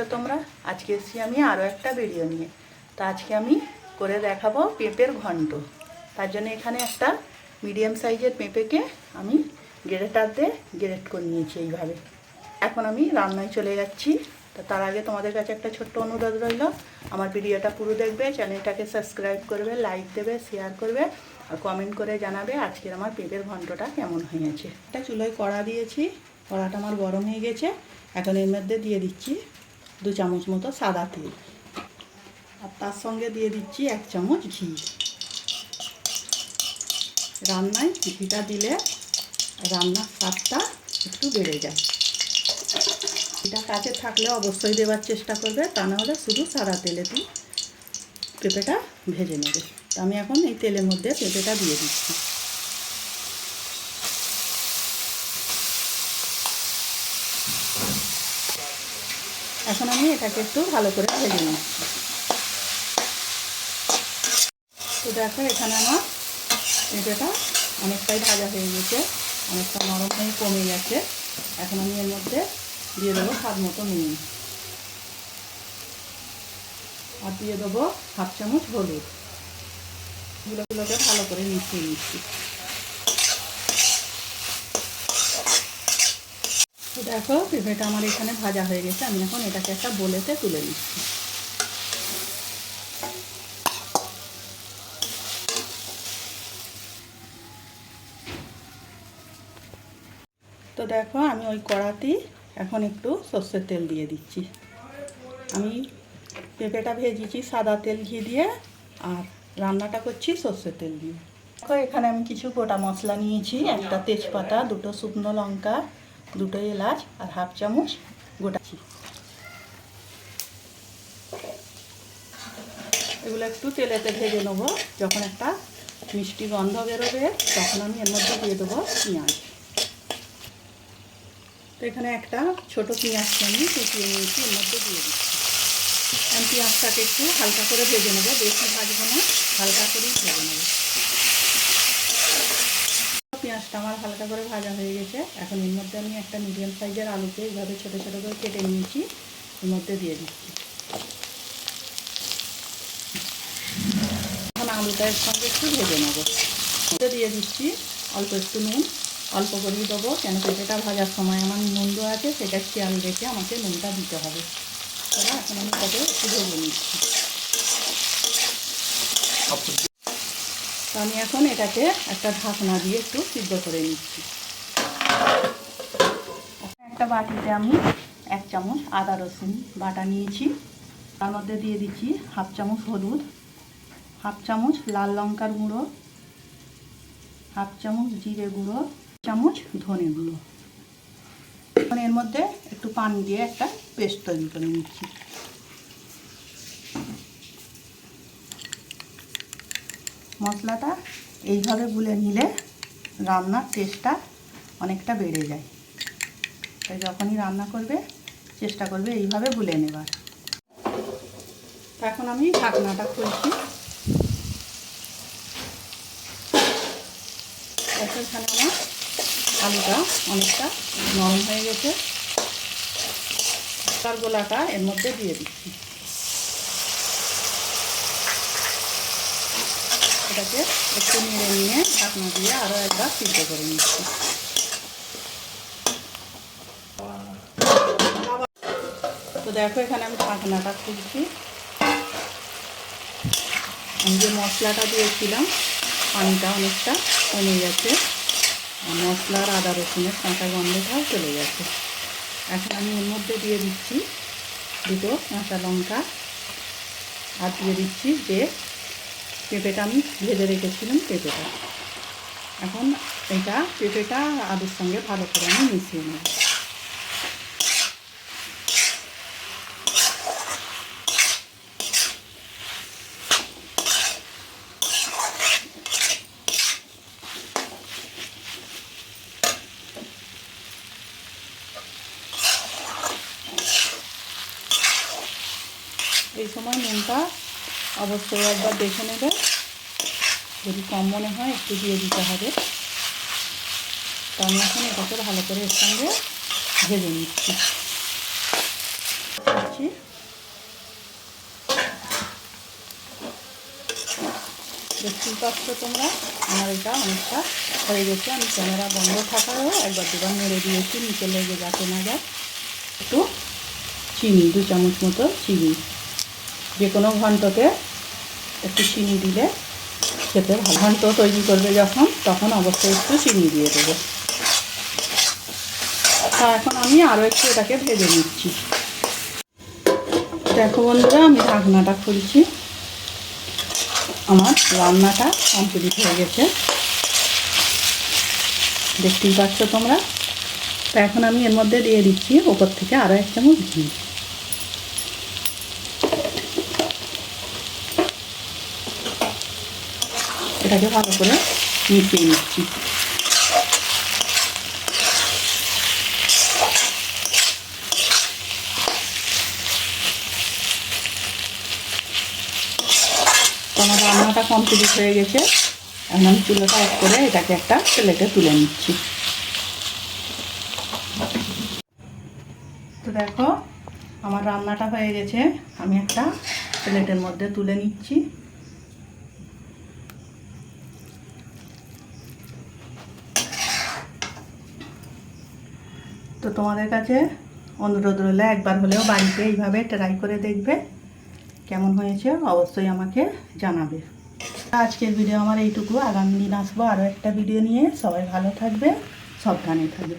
আছো তোমরা? আজকে এসেছি আমি আরও একটা ভিডিও নিয়ে। তো আজকে আমি করে দেখাবো পেঁপের ঘন্ট। তার জন্য এখানে একটা মিডিয়াম সাইজের পেঁপেকে আমি গ্রেটার দিয়ে গ্রেট করে নিয়েছি এইভাবে। এখন আমি রান্নায় চলে যাচ্ছি। তো তার আগে তোমাদের কাছে একটা ছোট্ট অনুরোধ রইল, আমার ভিডিওটা পুরো দেখবে, চ্যানেলটাকে সাবস্ক্রাইব করবে, লাইক দেবে, শেয়ার করবে আর কমেন্ট করে জানাবে আজকের আমার পেঁপের ঘন্টটা কেমন হয়েছে। একটা চুলোয় কড়া দিয়েছি, কড়াটা আমার গরম হয়ে গেছে। এখন এর মধ্যে দিয়ে দিচ্ছি 2 চামচ মতো সাদা তেল, আর তার সঙ্গে দিয়ে দিচ্ছি 1 চামচ ঘি। রান্নায় ঘিটা দিলে রান্নার স্বাদটা একটু বেড়ে যায়। এটা কাছে থাকলে অবশ্যই দেওয়ার চেষ্টা করবে, তা নাহলে শুধু সাদা তেলে দিয়ে পেঁপেটা ভেজে নেবে। তো আমি এখন এই তেলের মধ্যে পেঁপেটা দিয়ে দিচ্ছি। এখন আমি এটাকে একটু ভালো করে ভেজে নিচ্ছি। তো দেখো এখানে আমার পেঁপেটা অনেকটাই ভাজা হয়ে গেছে, অনেকটা নরম হয়ে কমে গেছে। এখন আমি এর মধ্যে দিয়ে দেবো স্বাদ মতো নুন, আর দিয়ে দেবো 1/2 চামচ হলুদ। এগুলোকে ভালো করে মিশিয়ে নিচ্ছি। তো দেখো পেঁপেটা আমার এখানে ভাজা হয়ে গেছে। আমি এখন এটাকে একটা বোলেতে তুলে নিচ্ছি। তো দেখো আমি ওই কড়াতেই এখন একটু সর্ষের তেল দিয়ে দিচ্ছি। আমি পেঁপেটা ভেজেছি সাদা তেল ঘি দিয়ে, আর রান্নাটা করছি সর্ষের তেল দিয়ে। দেখো এখানে আমি কিছু গোটা মশলা নিয়েছি, একটা তেজপাতা, 2টো শুকনো লঙ্কা, 2টো এলাচ আর 1/2 চামচ গোটা। এগুলো একটু তেলেতে ভেজে নেবো। যখন একটা মিষ্টি গন্ধ বেরোবে তখন আমি এর মধ্যে দিয়ে দেবো পেঁয়াজ। তো এখানে একটা ছোটো পেঁয়াজকে আমি কুচিয়ে নিয়েছি, এর মধ্যে দিয়ে দিচ্ছি। আমি পেঁয়াজটাকে একটু হালকা করে ভেজে নেবো, বেশি ভাজবো না, হালকা করেই ভেজে নেবো। পেঁয়াজটা আমার হালকা করে ভাজা হয়ে গেছে। এখন এর মধ্যে আমি একটা মিডিয়াম সাইজের আলুকে এইভাবে ছোটো ছোটো করে কেটে নিয়েছি, এর মধ্যে দিয়ে দিচ্ছি। এখন আলুটা এর সঙ্গে একটু ভেজে নেবো। দিয়ে দিচ্ছি অল্প একটু নুন, অল্প করেই দেবো, কেন পেঁপেটা ভাজার সময় আমার নুন দেওয়া আছে, সেটা খেয়াল রেখে আমাকে নুনটা দিতে হবে। তাহলে এখন আমি তাকে একটু ভেজে নিচ্ছি। তো আমি এখন এটাকে একটা ঢাকনা দিয়ে একটু সিদ্ধ করে নিচ্ছি। একটা বাটিতে আমি 1 চামচ আদা রসুন বাটা নিয়েছি, তার মধ্যে দিয়ে দিচ্ছি 1/2 চামচ হলুদ, 1/2 চামচ লাল লঙ্কার গুঁড়ো, 1/2 চামচ জিরে গুঁড়ো, 1 চামচ ধনে গুঁড়ো। এখন এর মধ্যে একটু পানি দিয়ে একটা পেস্ট তৈরি করে নিচ্ছি। মশলাটা এইভাবে গুলে নিলে রান্নার টেস্টটা অনেকটা বেড়ে যায়। তাই যখনই রান্না করবে চেষ্টা করবে এইভাবে গুলে নেবার। এখন আমি ঢাকনাটা খুলছি। এখানে আমার আলুটা অনেকটা নরম হয়ে গেছে। তার গোলাটা এর মধ্যে দিয়ে দিচ্ছি। এটাকে একটু নেড়ে নিয়ে ঢাকনা দিয়ে আরও একবার সিদ্ধ করে নিচ্ছি। তো দেখো এখানে আমি ঢাকনাটা খুলছি। আমি যে মশলাটা দিয়েছিলাম পানিটা অনেকটা কমে গেছে, আর মশলার আদা রসুনের কাঁচা গন্ধটাও চলে গেছে। এখন আমি এর মধ্যে দিয়ে দিচ্ছি 2টো কাঁচা লঙ্কা, আর দিয়ে দিচ্ছি যে পেঁপেটা আমি ভেজে রেখেছিলাম পেঁপেটা। এখন এটা পেঁপেটা আলুর সঙ্গে ভালো করে আমি মিশিয়ে নেব। এই সময় নুনটা অবশ্যই একবার দেখে নেবে, যদি কম মনে হয় একটু দিয়ে দিতে হবে। তো আমি এখন এটাকে ভালো করে এর সঙ্গে ভেজে নিচ্ছি। দিচ্ছি। দেখতেই পাচ্ছ তোমরা আমার এটা অনেকটা হয়ে গেছে। আমি ক্যামেরা বন্ধ থাকারও একবার দুবার নেড়ে দিয়েছি নিচে লেগে যাতে না যায়। একটু চিনি 2 চামচ মতো চিনি, যে কোনো ঘন্টতে একটু চিনি দিলে খেতে ভালো। ঘন্ট তৈরি করবে যখন তখন অবশ্যই একটু চিনি দিয়ে দেবো। তা এখন আমি আরও একটু এটাকে ভেজে নিচ্ছি। দেখো বন্ধুরা, আমি ঢাকনাটা খুলছি। আমার রান্নাটা কমপ্লিট হয়ে গেছে, দেখতেই পাচ্ছ তোমরা। তা এখন আমি এর মধ্যে দিয়ে দিচ্ছি ওপর থেকে আরও 1 চামচ ঘি। এটাকে ভালো করে মিশিয়ে নিচ্ছি। আমার রান্নাটা কমপ্লিট হয়ে গেছে। এখন আমি চুলাটা অফ করে এটাকে একটা প্লেটে তুলে নিচ্ছি। তো দেখো আমার রান্নাটা হয়ে গেছে, আমি একটা প্লেটের মধ্যে তুলে নিচ্ছি। তো তোমাদের কাছে অনুরোধ রইল একবার হলেও বাড়িতে এইভাবে ট্রাই করে দেখবে, কেমন হয়েছে অবশ্যই আমাকে জানাবে। আজকের ভিডিও আমার এইটুকু। আগামী দিন আসবো আরও একটা ভিডিও নিয়ে। সবাই ভালো থাকবে, সাবধানে থাকবে।